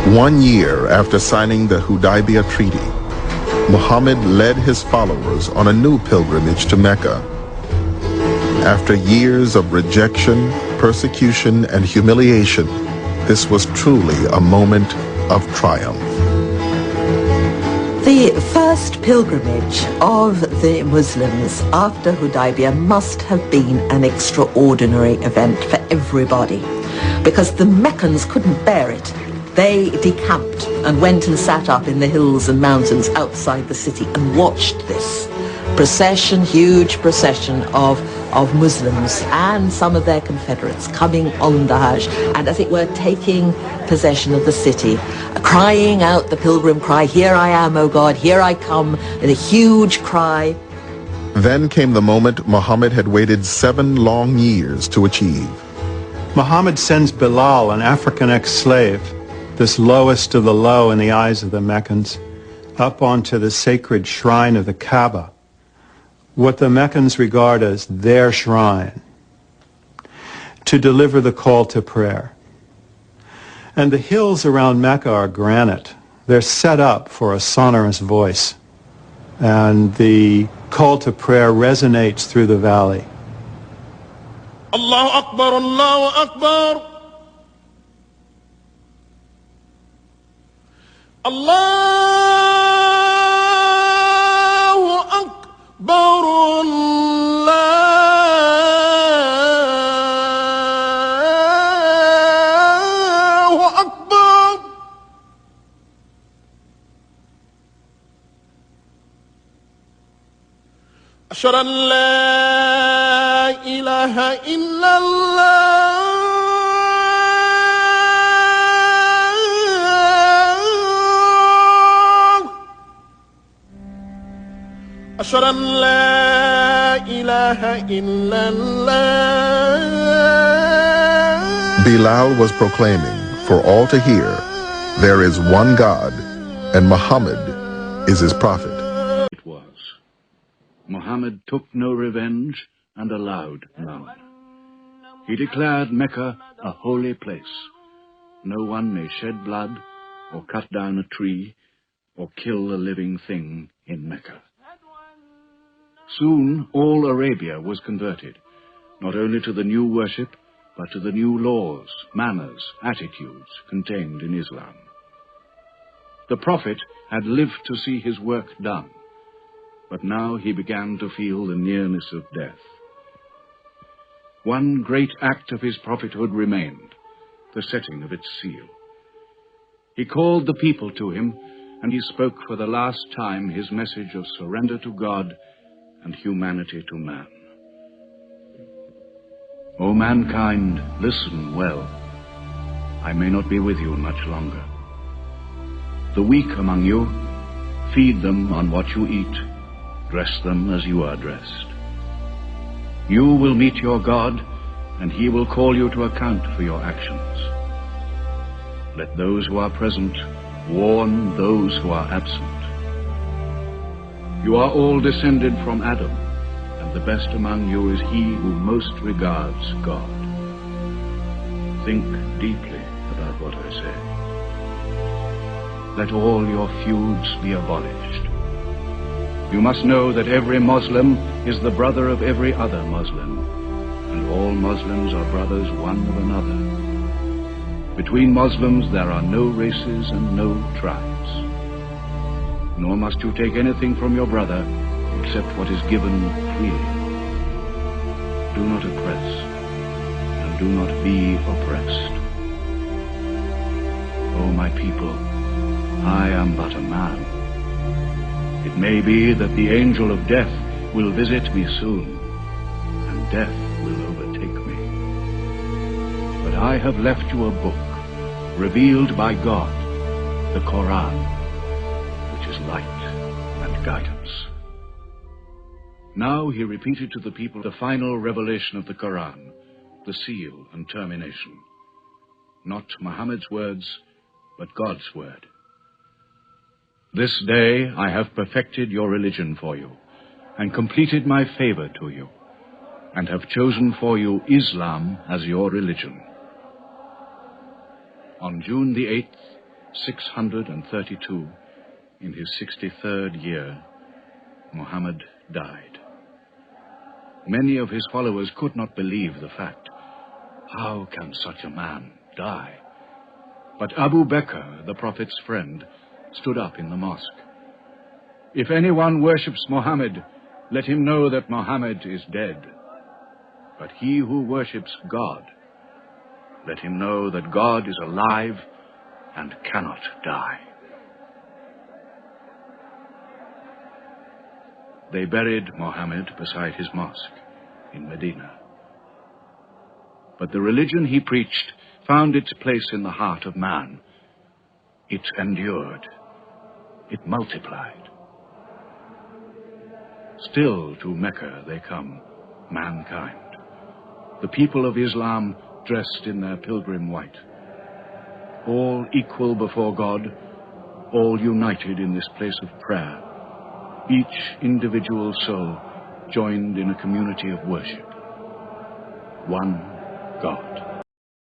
1 year after signing the Hudaybiyah Treaty, Muhammad led his followers on a new pilgrimage to Mecca. After years of rejection, persecution, and humiliation, this was truly a moment of triumph. The first pilgrimage of the Muslims after Hudaybiyah must have been an extraordinary event for everybody, because the Meccans couldn't bear it. They decamped and went and sat up in the hills and mountains outside the city and watched this procession, huge procession of Muslims and some of their confederates coming on the Hajj, and as it were taking possession of the city, crying out the pilgrim cry, "Here I am, O God, here I come," with a huge cry. Then came the moment Muhammad had waited 7 long years to achieve. Muhammad sends Bilal, an African ex-slave, this lowest of the low in the eyes of the Meccans, up onto the sacred shrine of the Kaaba, what the Meccans regard as their shrine, to deliver the call to prayer. And the hills around Mecca are granite. They're set up for a sonorous voice, and the call to prayer resonates through the valley. Allahu Akbar, Allahu Akbar. Allahu Akbar, Allahu Akbar. Ashhadu an la ilaha illallah. أشهد أن لا إله إلا الله. Bilal was proclaiming for all to hear, there is one God, and Muhammad is his prophet. It was. Muhammad took no revenge and allowed none. He declared Mecca a holy place. No one may shed blood, or cut down a tree, or kill a living thing in Mecca. Soon all Arabia was converted, not only to the new worship, but to the new laws, manners, attitudes contained in Islam. The Prophet had lived to see his work done, but now he began to feel the nearness of death. One great act of his prophethood remained, the setting of its seal. He called the people to him, and he spoke for the last time his message of surrender to God and humanity to man. O mankind, listen well. I may not be with you much longer. The weak among you, feed them on what you eat, dress them as you are dressed. You will meet your God, and he will call you to account for your actions. Let those who are present warn those who are absent. You are all descended from Adam, and the best among you is he who most regards God. Think deeply about what I say. Let all your feuds be abolished. You must know that every Muslim is the brother of every other Muslim, and all Muslims are brothers one of another. Between Muslims there are no races and no tribes. Nor must you take anything from your brother except what is given freely. Do not oppress, and do not be oppressed. O my people, I am but a man. It may be that the angel of death will visit me soon, and death will overtake me. But I have left you a book, revealed by God, the Quran, light and guidance. Now he repeated to the people the final revelation of the Quran, the seal and termination. Not Muhammad's words, but God's word. This day I have perfected your religion for you, and completed my favor to you, and have chosen for you Islam as your religion. On June the 8th, 632, in his 63rd year, Muhammad died. Many of his followers could not believe the fact. How can such a man die? But Abu Bakr, the Prophet's friend, stood up in the mosque. If anyone worships Muhammad, let him know that Muhammad is dead. But he who worships God, let him know that God is alive and cannot die. They buried Muhammad beside his mosque in Medina. But the religion he preached found its place in the heart of man. It endured. It multiplied. Still to Mecca they come, mankind. The people of Islam dressed in their pilgrim white. All equal before God, all united in this place of prayer. Each individual soul joined in a community of worship. One God.